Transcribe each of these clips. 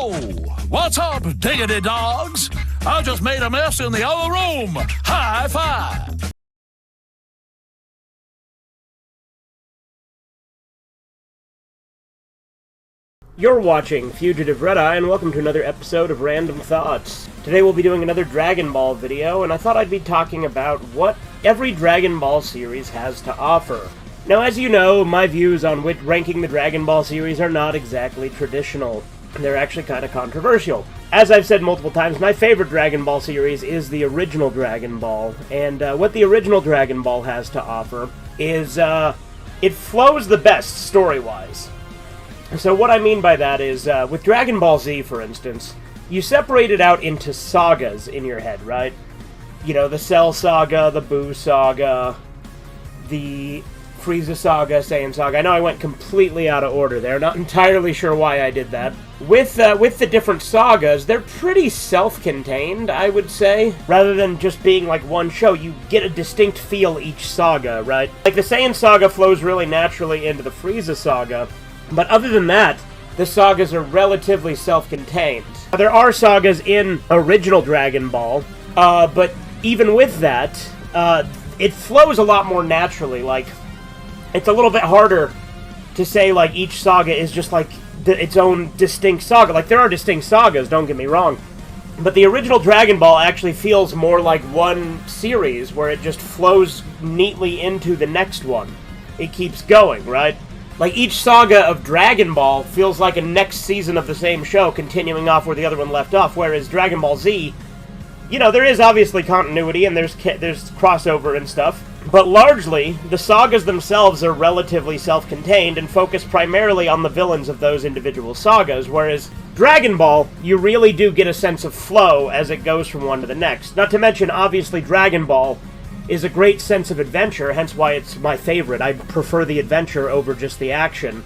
Whoa! What's up, diggity dogs? I just made a mess in the other room. High five! You're watching Fugitive Red-Eye, and welcome to another episode of Random Thoughts. Today we'll be doing another Dragon Ball video, and I thought I'd be talking about what every Dragon Ball series has to offer. Now, as you know, my views on ranking the Dragon Ball series are not exactly traditional. They're actually kind of controversial. As I've said multiple times, my favorite Dragon Ball series is the original Dragon Ball, and what the original Dragon Ball has to offer is, it flows the best story-wise. So what I mean by that is, with Dragon Ball Z, for instance, you separate it out into sagas in your head, right? You know, the Cell Saga, the Buu Saga, the Frieza Saga, Saiyan Saga. I know I went completely out of order there, not entirely sure why I did that. With the different sagas, they're pretty self-contained, I would say. Rather than just being like one show, you get a distinct feel each saga, right? Like the Saiyan Saga flows really naturally into the Frieza Saga, but other than that, the sagas are relatively self-contained. There are sagas in original Dragon Ball, but even with that, it flows a lot more naturally. Like, it's a little bit harder to say, like, each saga is just, like, its own distinct saga. Like, there are distinct sagas, don't get me wrong, but the original Dragon Ball actually feels more like one series, where it just flows neatly into the next one. It keeps going, right? Like, each saga of Dragon Ball feels like a next season of the same show, continuing off where the other one left off, whereas Dragon Ball Z, you know, there is obviously continuity, and there's crossover and stuff, but largely, the sagas themselves are relatively self-contained and focus primarily on the villains of those individual sagas, whereas Dragon Ball, you really do get a sense of flow as it goes from one to the next. Not to mention, obviously, Dragon Ball is a great sense of adventure, hence why it's my favorite. I prefer the adventure over just the action.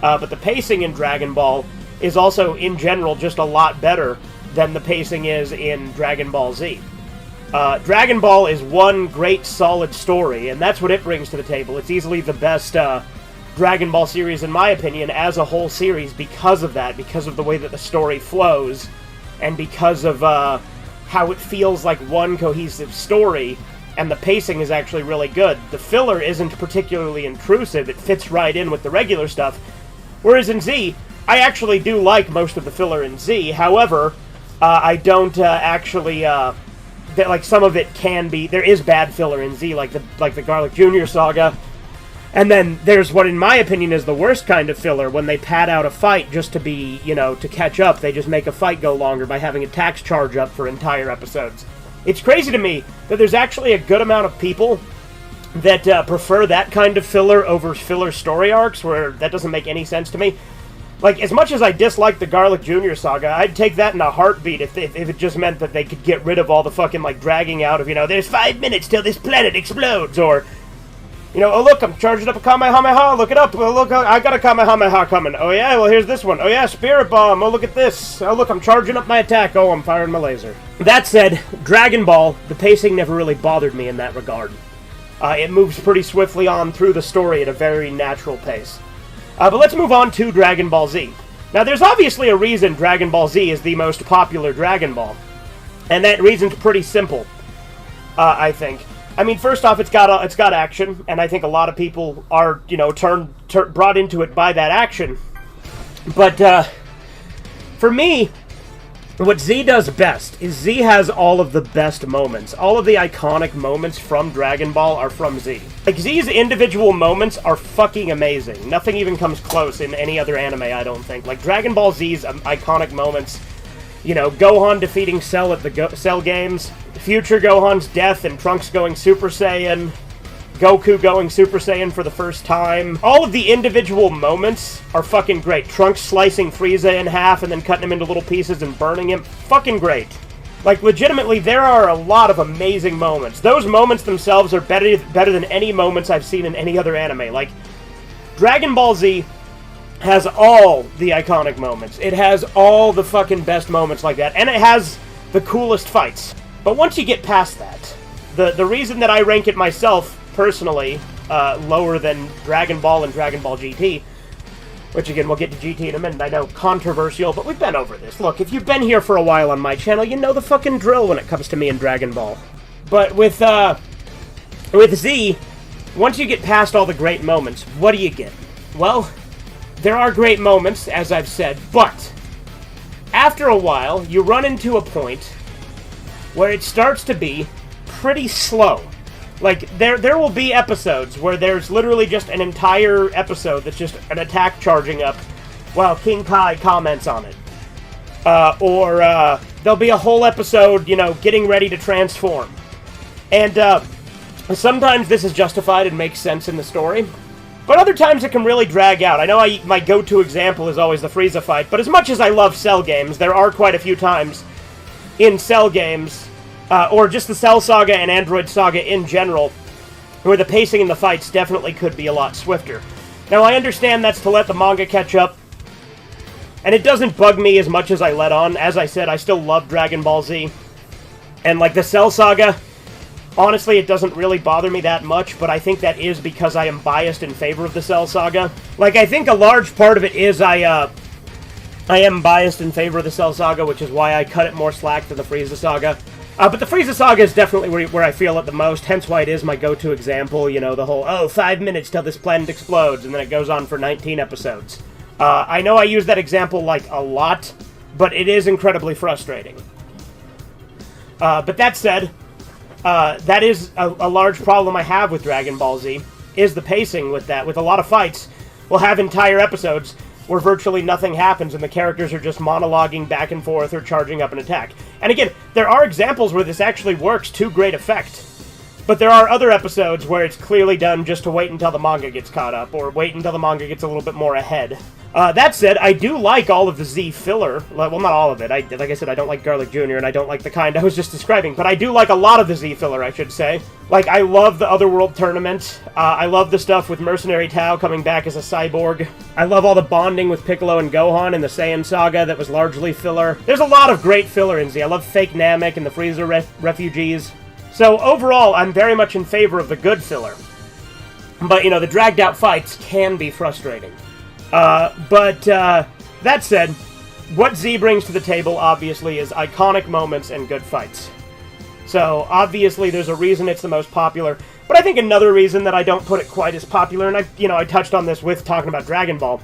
But the pacing in Dragon Ball is also, in general, just a lot better than the pacing is in Dragon Ball Z. Dragon Ball is one great, solid story, and that's what it brings to the table. It's easily the best Dragon Ball series, in my opinion, as a whole series, because of that, because of the way that the story flows, and because of how it feels like one cohesive story. And the pacing is actually really good. The filler isn't particularly intrusive, it fits right in with the regular stuff. Whereas in Z, I actually do like most of the filler in Z, however, I don't actually, like, some of it can be, there is bad filler in Z, like the Garlic Jr. saga. And then there's what, in my opinion, is the worst kind of filler, when they pad out a fight just to be, you know, to catch up. They just make a fight go longer by having a tax charge up for entire episodes. It's crazy to me that there's actually a good amount of people that prefer that kind of filler over filler story arcs, where that doesn't make any sense to me. Like, as much as I dislike the Garlic Jr. saga, I'd take that in a heartbeat if it just meant that they could get rid of all the fucking, like, dragging out of, you know, there's 5 minutes till this planet explodes, or, you know, oh look, I'm charging up a Kamehameha, look it up, oh look, I got a Kamehameha coming, oh yeah, well here's this one, oh yeah, Spirit Bomb, oh look at this, oh look, I'm charging up my attack, oh I'm firing my laser. That said, Dragon Ball, the pacing never really bothered me in that regard. It moves pretty swiftly on through the story at a very natural pace. But let's move on to Dragon Ball Z. Now there's obviously a reason Dragon Ball Z is the most popular Dragon Ball, and that reason's pretty simple, I think. I mean, first off, it's got action, and I think a lot of people are, you know, brought into it by that action. But for me, what Z does best is Z has all of the best moments. All of the iconic moments from Dragon Ball are from Z. Like, Z's individual moments are fucking amazing. Nothing even comes close in any other anime, I don't think. Like, Dragon Ball Z's iconic moments, you know, Gohan defeating Cell at the Cell games, future Gohan's death and Trunks going Super Saiyan, Goku going Super Saiyan for the first time. All of the individual moments are fucking great. Trunks slicing Frieza in half and then cutting him into little pieces and burning him. Fucking great. Like, legitimately, there are a lot of amazing moments. Those moments themselves are better than any moments I've seen in any other anime. Like, Dragon Ball Z has all the iconic moments. It has all the fucking best moments like that. And it has the coolest fights. But once you get past that, the reason that I rank it myself, personally, lower than Dragon Ball and Dragon Ball GT, which again, we'll get to GT in a minute. I know, controversial, but we've been over this. Look, if you've been here for a while on my channel, you know the fucking drill when it comes to me and Dragon Ball. But with Z, once you get past all the great moments, what do you get? Well, there are great moments, as I've said, but after a while, you run into a point where it starts to be pretty slow. Like, there will be episodes where there's literally just an entire episode that's just an attack charging up while King Kai comments on it. Or there'll be a whole episode, you know, getting ready to transform. And sometimes this is justified and makes sense in the story, but other times it can really drag out. I know my go-to example is always the Frieza fight, but as much as I love Cell games, there are quite a few times in Cell games, or just the Cell Saga and Android Saga in general, where the pacing in the fights definitely could be a lot swifter. Now, I understand that's to let the manga catch up, and it doesn't bug me as much as I let on. As I said, I still love Dragon Ball Z, and like the Cell Saga, honestly, it doesn't really bother me that much, but I think that is because I am biased in favor of the Cell Saga. Like, I think a large part of it is I am biased in favor of the Cell Saga, which is why I cut it more slack than the Frieza Saga. But the Frieza Saga is definitely where I feel it the most, hence why it is my go-to example, you know, the whole, 5 minutes till this planet explodes, and then it goes on for 19 episodes. I know I use that example, like, a lot, but it is incredibly frustrating. But that said, that is a large problem I have with Dragon Ball Z, is the pacing with that. With a lot of fights, we'll have entire episodes where virtually nothing happens and the characters are just monologuing back and forth or charging up an attack. And again, there are examples where this actually works to great effect, but there are other episodes where it's clearly done just to wait until the manga gets caught up, or wait until the manga gets a little bit more ahead. That said, I do like all of the Z filler. Well, not all of it. Like I said, I don't like Garlic Jr., and I don't like the kind I was just describing, but I do like a lot of the Z filler, I should say. Like, I love the Otherworld tournament. I love the stuff with Mercenary Tao coming back as a cyborg. I love all the bonding with Piccolo and Gohan in the Saiyan Saga that was largely filler. There's a lot of great filler in Z. I love Fake Namek and the Frieza refugees. So, overall, I'm very much in favor of the good filler. But, you know, the dragged-out fights can be frustrating. But that said, what Z brings to the table, obviously, is iconic moments and good fights. So, obviously, there's a reason it's the most popular. But I think another reason that I don't put it quite as popular, and I touched on this with talking about Dragon Ball,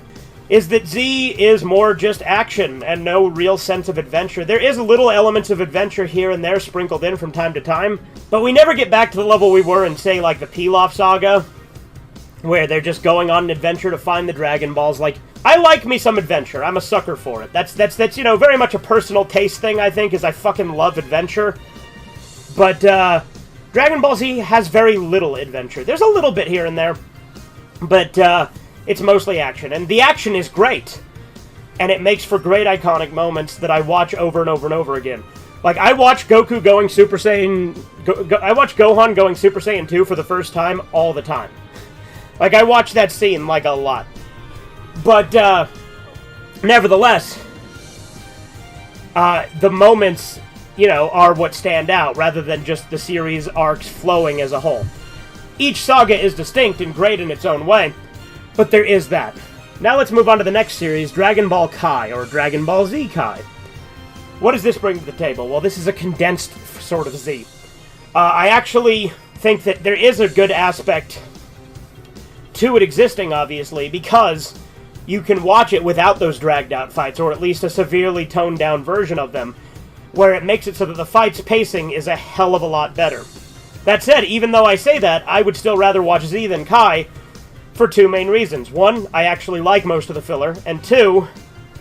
is that Z is more just action and no real sense of adventure. There is little elements of adventure here and there sprinkled in from time to time, but we never get back to the level we were in, say, like the Pilaf Saga, where they're just going on an adventure to find the Dragon Balls. Like, I like me some adventure. I'm a sucker for it. That's very much a personal taste thing, I think, is I fucking love adventure. But, Dragon Ball Z has very little adventure. There's a little bit here and there, but, it's mostly action. And the action is great. And it makes for great iconic moments that I watch over and over and over again. Like, I watch Goku going Super Saiyan... I watch Gohan going Super Saiyan 2 for the first time all the time. Like, I watch that scene, like, a lot. But, nevertheless, the moments, are what stand out, rather than just the series arcs flowing as a whole. Each saga is distinct and great in its own way, but there is that. Now let's move on to the next series, Dragon Ball Kai, or Dragon Ball Z Kai. What does this bring to the table? Well, this is a condensed sort of Z. I actually think that there is a good aspect to it existing, obviously, because you can watch it without those dragged-out fights, or at least a severely toned-down version of them, where it makes it so that the fight's pacing is a hell of a lot better. That said, even though I say that, I would still rather watch Z than Kai for two main reasons. One, I actually like most of the filler, and two,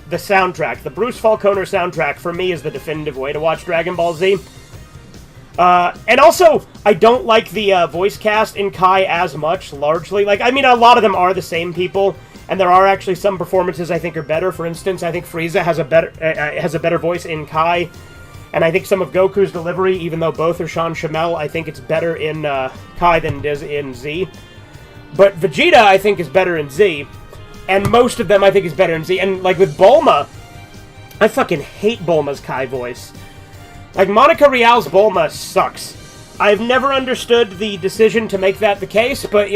the soundtrack. The Bruce Falconer soundtrack, for me, is the definitive way to watch Dragon Ball Z. And also, I don't like the voice cast in Kai as much, largely. Like, I mean, a lot of them are the same people, and there are actually some performances I think are better. For instance, I think Frieza has a better voice in Kai, and I think some of Goku's delivery, even though both are Sean Shamel, I think it's better in Kai than it is in Z. But Vegeta, I think, is better in Z, and most of them, I think, is better in Z. And, like, with Bulma, I fucking hate Bulma's Kai voice. Like, Monica Rial's Bulma sucks. I've never understood the decision to make that the case, but,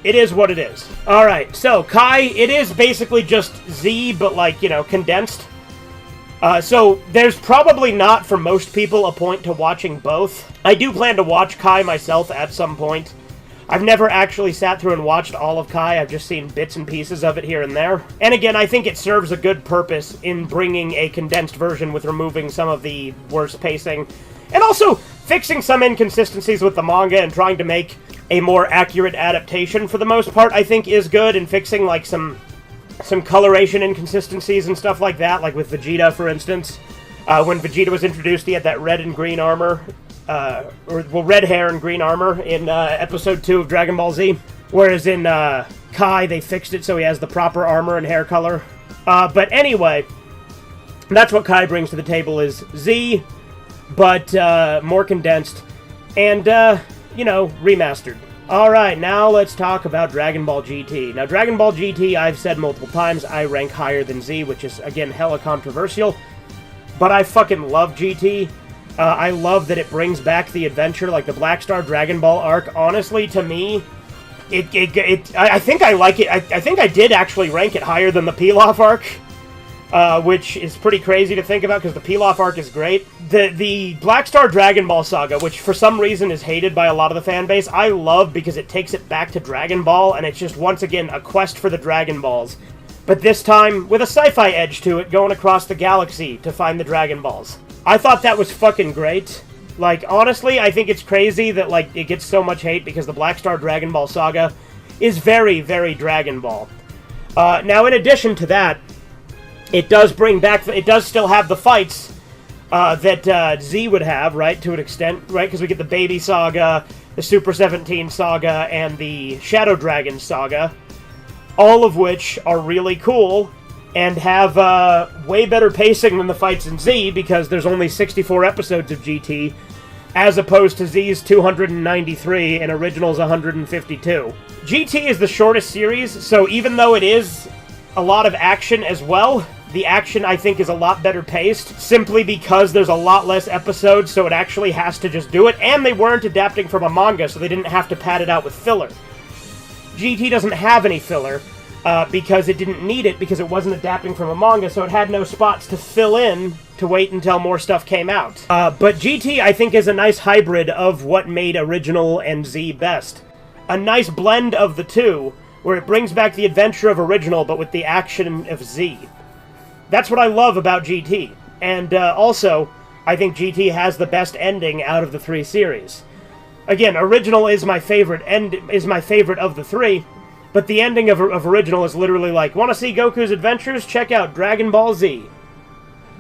it is what it is. Alright, so Kai, it is basically just Z, but like, you know, condensed. So there's probably not, for most people, a point to watching both. I do plan to watch Kai myself at some point. I've never actually sat through and watched all of Kai, I've just seen bits and pieces of it here and there. And again, I think it serves a good purpose in bringing a condensed version with removing some of the worst pacing, and also fixing some inconsistencies with the manga and trying to make a more accurate adaptation for the most part, I think is good, and fixing like some coloration inconsistencies and stuff like that, like with Vegeta, for instance. When Vegeta was introduced, he had that red and green armor, red hair and green armor in Episode 2 of Dragon Ball Z, whereas in Kai, they fixed it so he has the proper armor and hair color. But anyway, that's what Kai brings to the table, is Z, but more condensed, and, you know, remastered. Alright, now let's talk about Dragon Ball GT. Now, Dragon Ball GT, I've said multiple times, I rank higher than Z, which is, again, hella controversial. But I fucking love GT. I love that it brings back the adventure, like the Black Star Dragon Ball arc. Honestly, to me, I think I like it. I think I did actually rank it higher than the Pilaf arc. Which is pretty crazy to think about, because the Pilaf arc is great. The Black Star Dragon Ball saga, which for some reason is hated by a lot of the fan base, I love because it takes it back to Dragon Ball, and it's just, once again, a quest for the Dragon Balls. But this time, with a sci-fi edge to it, going across the galaxy to find the Dragon Balls. I thought that was fucking great. Like, honestly, I think it's crazy that, like, it gets so much hate, because the Black Star Dragon Ball saga is very, very Dragon Ball. Now, in addition to that, it does bring back, it does still have the fights that Z would have, right, to an extent, right, because we get the Baby Saga, the Super 17 Saga, and the Shadow Dragon Saga, all of which are really cool, and have way better pacing than the fights in Z, because there's only 64 episodes of GT, as opposed to Z's 293 and Original's 152. GT is the shortest series, so even though it is a lot of action as well, the action, I think, is a lot better paced, simply because there's a lot less episodes, so it actually has to just do it, and they weren't adapting from a manga, so they didn't have to pad it out with filler. GT doesn't have any filler, because it didn't need it, because it wasn't adapting from a manga, so it had no spots to fill in to wait until more stuff came out. But GT, I think, is a nice hybrid of what made Original and Z best. A nice blend of the two, where it brings back the adventure of Original, but with the action of Z. That's what I love about GT. And also, I think GT has the best ending out of the three series. Again, Original is my favorite of the three, but the ending of Original is literally like, want to see Goku's adventures? Check out Dragon Ball Z.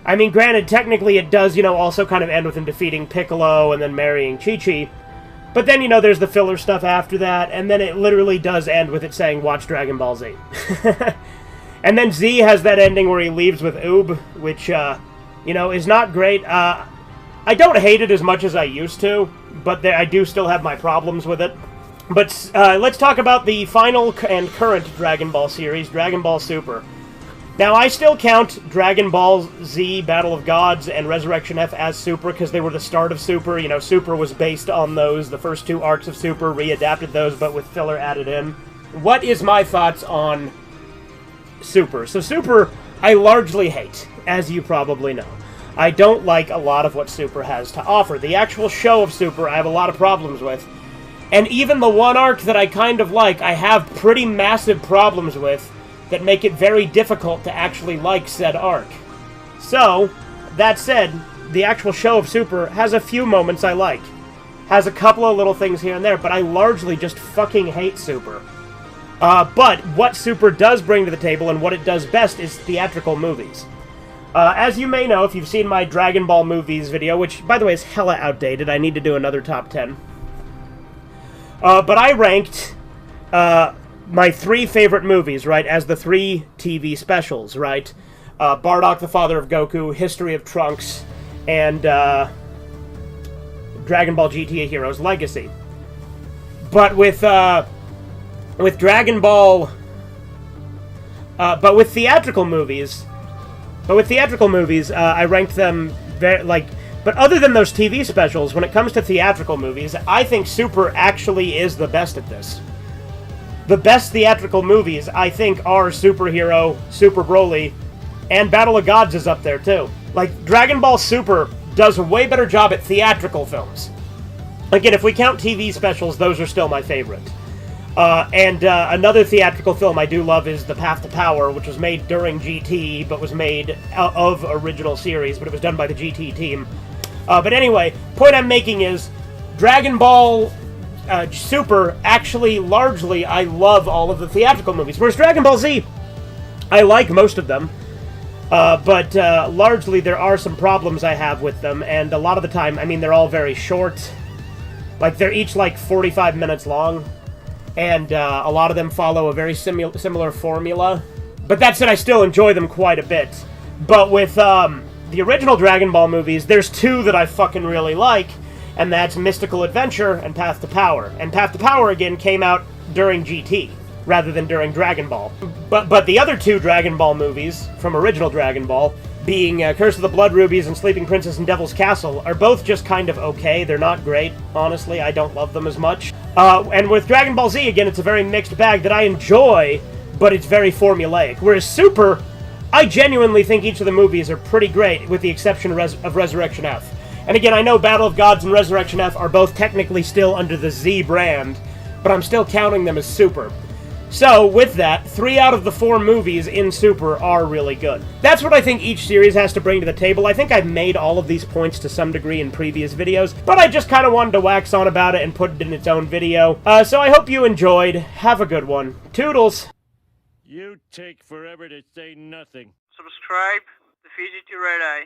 I mean, granted, technically it does, you know, also kind of end with him defeating Piccolo and then marrying Chi-Chi. But then, you know, there's the filler stuff after that, and then it literally does end with it saying, watch Dragon Ball Z. And then Z has that ending where he leaves with Oob, which, you know, is not great. I don't hate it as much as I used to, but I do still have my problems with it. But let's talk about the final and current Dragon Ball series, Dragon Ball Super. Now, I still count Dragon Ball Z, Battle of Gods, and Resurrection F as Super, because they were the start of Super. You know, Super was based on those, the first two arcs of Super, readapted those, but with filler added in. What is my thoughts on Super? So Super, I largely hate, as you probably know. I don't like a lot of what Super has to offer. The actual show of Super, I have a lot of problems with. And even the one arc that I kind of like, I have pretty massive problems with, that make it very difficult to actually like said arc. So, that said, the actual show of Super has a few moments I like. Has a couple of little things here and there, but I largely just fucking hate Super. But what Super does bring to the table and what it does best is theatrical movies. As you may know, if you've seen my Dragon Ball movies video, which, by the way, is hella outdated, I need to do another top 10. But I ranked my three favorite movies, right, as the three TV specials, right? Bardock, the Father of Goku, History of Trunks, and Dragon Ball GT: A Hero's Legacy. But with Dragon Ball, but with theatrical movies, I ranked them very, like. But other than those TV specials, when it comes to theatrical movies, I think Super actually is the best at this. the best theatrical movies, I think, are Superhero, Super Broly, and Battle of Gods is up there, too. Like, Dragon Ball Super does a way better job at theatrical films. Again, if we count TV specials, those are still my favorite. Another theatrical film I do love is The Path to Power, which was made during GT, but was made of original series, but it was done by the GT team. But anyway, point I'm making is, Dragon Ball Super, actually, largely, I love all of the theatrical movies. Whereas Dragon Ball Z, I like most of them. But largely, there are some problems I have with them, and a lot of the time, I mean, they're all very short. Like, they're each, like, 45 minutes long. And a lot of them follow a very similar formula. But that said, I still enjoy them quite a bit. But with the original Dragon Ball movies, there's two that I fucking really like, and that's Mystical Adventure and Path to Power. And Path to Power, again, came out during GT, rather than during Dragon Ball. But the other two Dragon Ball movies, from original Dragon Ball, being Curse of the Blood Rubies and Sleeping Princess and Devil's Castle, are both just kind of okay. They're not great, honestly. I don't love them as much. And with Dragon Ball Z, again, it's a very mixed bag that I enjoy, but it's very formulaic. Whereas Super, I genuinely think each of the movies are pretty great, with the exception of Resurrection F. And again, I know Battle of Gods and Resurrection F are both technically still under the Z brand, but I'm still counting them as Super. So, with that, 3 out of the 4 movies in Super are really good. That's what I think each series has to bring to the table. I think I've made all of these points to some degree in previous videos, but I just kind of wanted to wax on about it and put it in its own video. So I hope you enjoyed. Have a good one. Toodles! You take forever to say nothing. Subscribe to Fugitive Red Eye.